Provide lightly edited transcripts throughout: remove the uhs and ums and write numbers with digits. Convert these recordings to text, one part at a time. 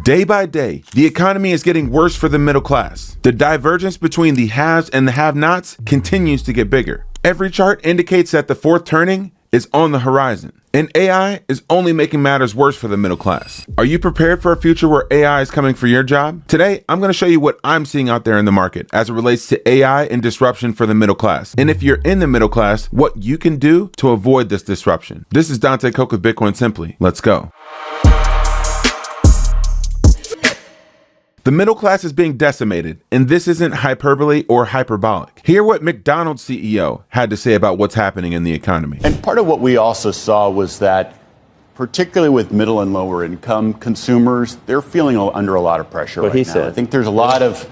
Day by day, the economy is getting worse for the middle class. The divergence between the haves and the have-nots continues to get bigger. Every chart indicates that the fourth turning is on the horizon, and AI is only making matters worse for the middle class. Are you prepared for a future where AI is coming for your job? Today, I'm going to show you what I'm seeing out there in the market as it relates to AI and disruption for the middle class. And if you're in the middle class, what you can do to avoid this disruption. This is Dante Cook with Bitcoin Simply. Let's go. The middle class is being decimated, and this isn't hyperbole or hyperbolic. Hear what McDonald's CEO had to say about what's happening in the economy. And part of what we also saw was that, particularly with middle and lower income consumers, they're feeling under a lot of pressure right now. I think there's a lot of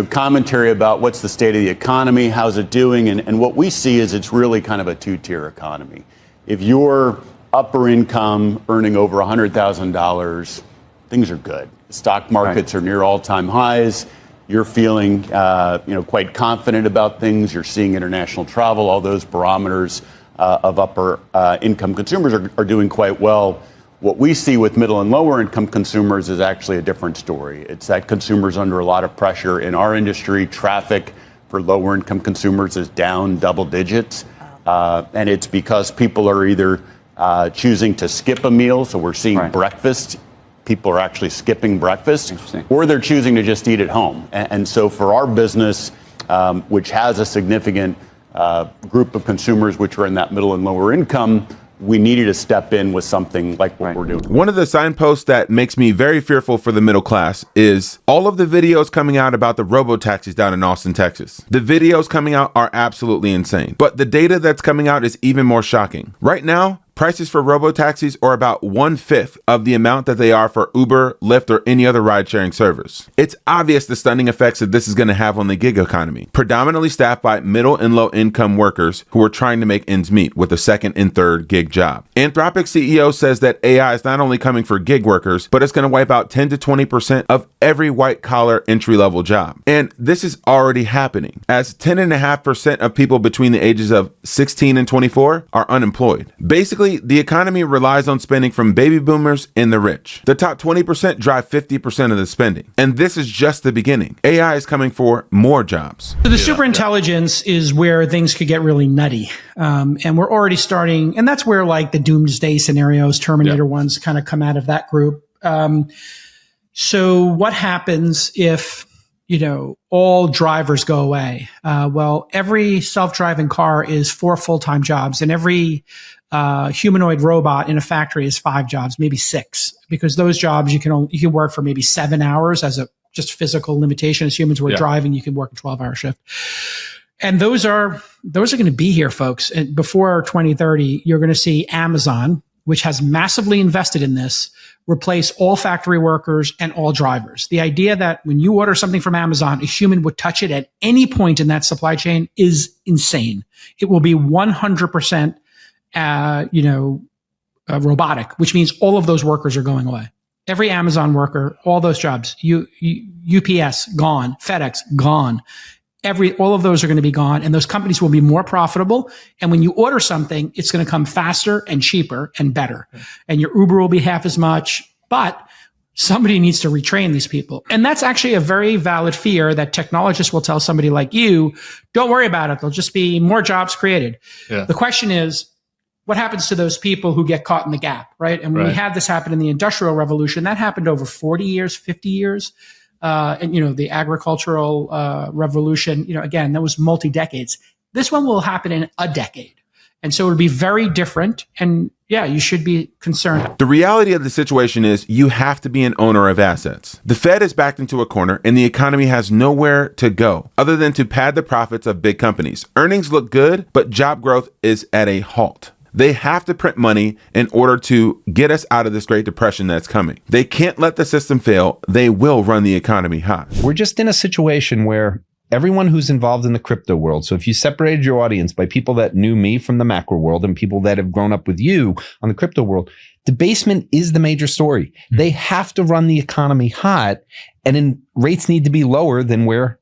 commentary about what's the state of the economy, how's it doing, and what we see is it's really kind of a two-tier economy. If you're upper income, earning over $100,000, things are good. Stock markets are near all-time highs. You're feeling, quite confident about things. You're seeing international travel. All those barometers of upper income consumers are doing quite well. What we see with middle and lower income consumers is actually a different story. It's that consumers under a lot of pressure in our industry. Traffic for lower income consumers is down double digits, and it's because people are either choosing to skip a meal. So we're seeing breakfast. People are actually skipping breakfast, or they're choosing to just eat at home. And so for our business, which has a significant group of consumers which are in that middle and lower income, we needed to step in with something like what we're doing. One of the signposts that makes me very fearful for the middle class is all of the videos coming out about the robo-taxis down in Austin, Texas. The videos coming out are absolutely insane, but the data that's coming out is even more shocking. Right now, prices for robo-taxis are about 1/5 of the amount that they are for Uber, Lyft, or any other ride-sharing service. It's obvious the stunning effects that this is going to have on the gig economy, predominantly staffed by middle and low-income workers who are trying to make ends meet with a second and third gig job. Anthropic CEO says that AI is not only coming for gig workers, but it's going to wipe out 10 to 20% of every white-collar entry-level job. And this is already happening, as 10.5% of people between the ages of 16 and 24 are unemployed. Basically, the economy relies on spending from baby boomers and the rich. The top 20% drive 50% of the spending. And this is just the beginning. AI is coming for more jobs. So the superintelligence is where things could get really nutty. And we're already starting, and that's where like the doomsday scenarios, Terminator ones kind of come out of that group. So what happens if, all drivers go away? Well, every self-driving car is 4 full-time jobs, and every humanoid robot in a factory is 5 jobs, maybe 6, because those jobs you can work for maybe 7 hours as a just physical limitation. As humans, we're driving, you can work a 12-hour shift. And those are going to be here, folks. And before 2030, you're going to see Amazon, which has massively invested in this, replace all factory workers and all drivers. The idea that when you order something from Amazon, a human would touch it at any point in that supply chain is insane. It will be 100%, robotic, which means all of those workers are going away. Every Amazon worker, all those jobs, UPS gone, FedEx gone. All of those are going to be gone, and those companies will be more profitable. And when you order something, it's going to come faster and cheaper and better. And your Uber will be half as much, but somebody needs to retrain these people. And that's actually a very valid fear that technologists will tell somebody like you, don't worry about it. There'll just be more jobs created. Yeah. The question is, what happens to those people who get caught in the gap, right? And when we had this happen in the Industrial Revolution, that happened over 40 years, 50 years. And, the agricultural revolution, again, that was multi-decades. This one will happen in a decade. And so it'll be very different. And you should be concerned. The reality of the situation is you have to be an owner of assets. The Fed is backed into a corner and the economy has nowhere to go other than to pad the profits of big companies. Earnings look good, but job growth is at a halt. They have to print money in order to get us out of this Great Depression that's coming. They can't let the system fail. They will run the economy hot. We're just in a situation where everyone who's involved in the crypto world, so if you separated your audience by people that knew me from the macro world and people that have grown up with you on the crypto world, debasement is the major story. They have to run the economy hot, and rates need to be lower than where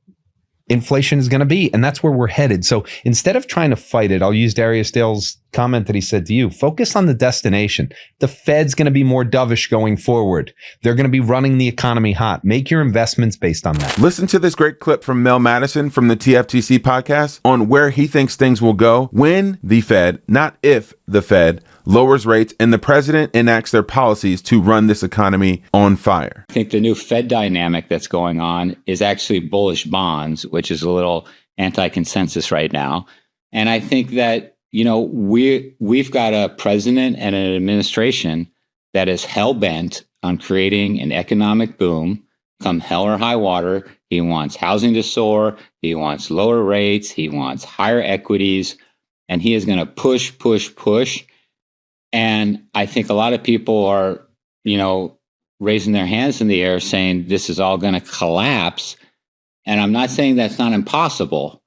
inflation is going to be. And that's where we're headed. So instead of trying to fight it, I'll use Darius Dale's comment that he said to you, focus on the destination. The Fed's going to be more dovish going forward. They're going to be running the economy hot. Make your investments based on that. Listen to this great clip from Mel Madison from the TFTC podcast on where he thinks things will go when the Fed, not if the Fed, lowers rates and the president enacts their policies to run this economy on fire. I think the new Fed dynamic that's going on is actually bullish bonds, which is a little anti-consensus right now. And I think that, we've got a president and an administration that is hell-bent on creating an economic boom come hell or high water. He wants housing to soar. He wants lower rates. He wants higher equities. And he is going to push, push, push. And I think a lot of people are, raising their hands in the air saying this is all going to collapse. And I'm not saying that's not impossible,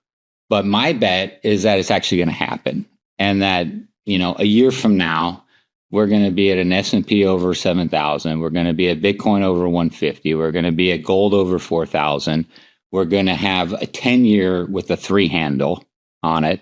but my bet is that it's actually going to happen. And that, a year from now, we're going to be at an S&P over 7,000. We're going to be at Bitcoin over 150. We're going to be at gold over 4,000. We're going to have a 10-year with a 3 handle on it.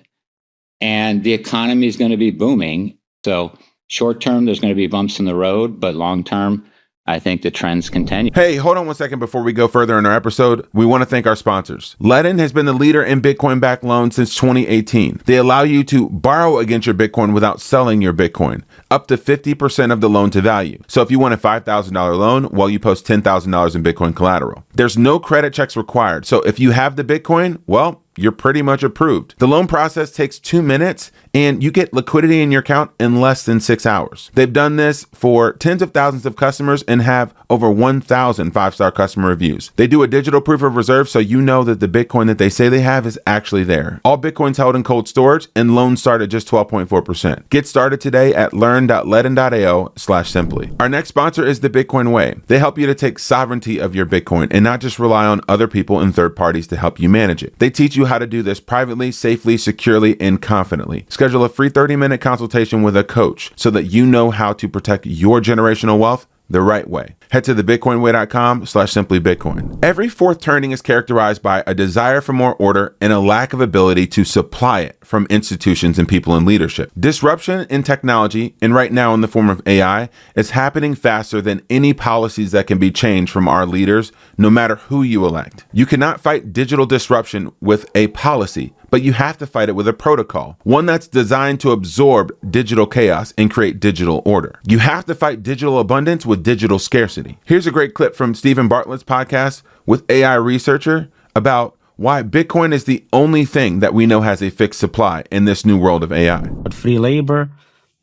And the economy is going to be booming. So short term, there's going to be bumps in the road, but long term, I think the trends continue. Hey, hold on one second before we go further in our episode. We want to thank our sponsors. Ledn has been the leader in Bitcoin-backed loans since 2018. They allow you to borrow against your Bitcoin without selling your Bitcoin, up to 50% of the loan to value. So if you want a $5,000 loan, well, you post $10,000 in Bitcoin collateral. There's no credit checks required. So if you have the Bitcoin, well, you're pretty much approved. The loan process takes 2 minutes and you get liquidity in your account in less than 6 hours. They've done this for tens of thousands of customers and have over 1,000 5-star customer reviews. They do a digital proof of reserve so you know that the Bitcoin that they say they have is actually there. All Bitcoin's held in cold storage and loans start at just 12.4%. Get started today at learn.ledn.ao/simply. Our next sponsor is the Bitcoin Way. They help you to take sovereignty of your Bitcoin and not just rely on other people and third parties to help you manage it. They teach you how to do this privately, safely, securely, and confidently. Schedule a free 30-minute consultation with a coach so that you know how to protect your generational wealth the right way. Head to thebitcoinway.com/simplybitcoin. Every fourth turning is characterized by a desire for more order and a lack of ability to supply it from institutions and people in leadership. Disruption in technology, and right now in the form of AI, is happening faster than any policies that can be changed from our leaders, no matter who you elect. You cannot fight digital disruption with a policy, but you have to fight it with a protocol, one that's designed to absorb digital chaos and create digital order. You have to fight digital abundance with digital scarcity. Here's a great clip from Stephen Bartlett's podcast with AI researcher about why Bitcoin is the only thing that we know has a fixed supply in this new world of AI. But free labor,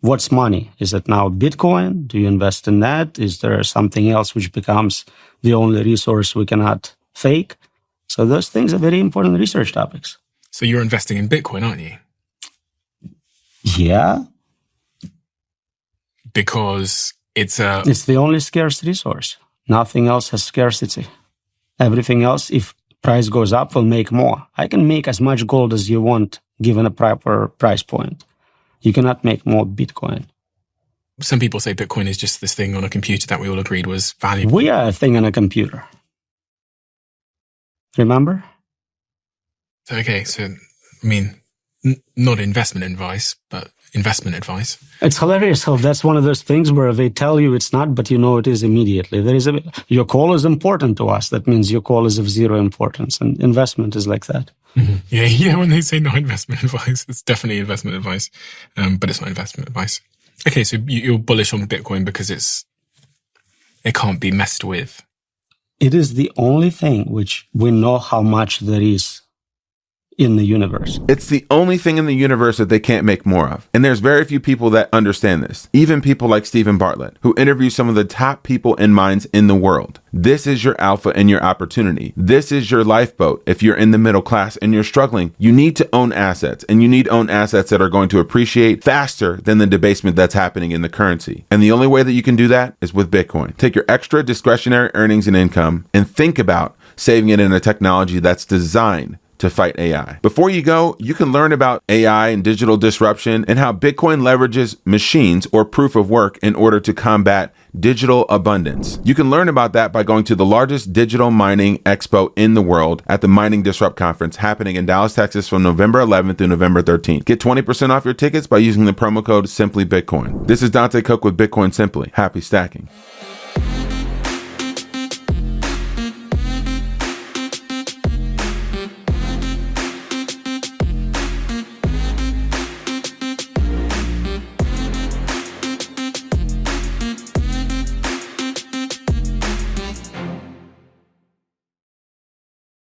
what's money? Is it now Bitcoin? Do you invest in that? Is there something else which becomes the only resource we cannot fake? So those things are very important research topics. So you're investing in Bitcoin, aren't you? Yeah. Because it's the only scarce resource. Nothing else has scarcity. Everything else, if price goes up, will make more. I can make as much gold as you want, given a proper price point. You cannot make more Bitcoin. Some people say Bitcoin is just this thing on a computer that we all agreed was valuable. We are a thing on a computer. Remember? Okay, so, I mean, not investment advice, but investment advice. It's hilarious how that's one of those things where they tell you it's not, but you know it is immediately. Your call is important to us. That means your call is of zero importance. And investment is like that. Mm-hmm. Yeah, when they say not investment advice, it's definitely investment advice, but it's not investment advice. Okay, so you're bullish on Bitcoin because it can't be messed with. It is the only thing which we know how much there is in the universe. It's the only thing in the universe that they can't make more of. And there's very few people that understand this. Even people like Stephen Bartlett, who interviews some of the top people and minds in the world. This is your alpha and your opportunity. This is your lifeboat. If you're in the middle class and you're struggling, you need to own assets, and you need to own assets that are going to appreciate faster than the debasement that's happening in the currency. And the only way that you can do that is with Bitcoin. Take your extra discretionary earnings and income and think about saving it in a technology that's designed to fight AI. Before you go, you can learn about AI and digital disruption and how Bitcoin leverages machines or proof of work in order to combat digital abundance. You can learn about that by going to the largest digital mining expo in the world at the Mining Disrupt Conference happening in Dallas, Texas from November 11th through November 13th. Get 20% off your tickets by using the promo code SimplyBitcoin. This is Dante Cook with Bitcoin Simply. Happy stacking.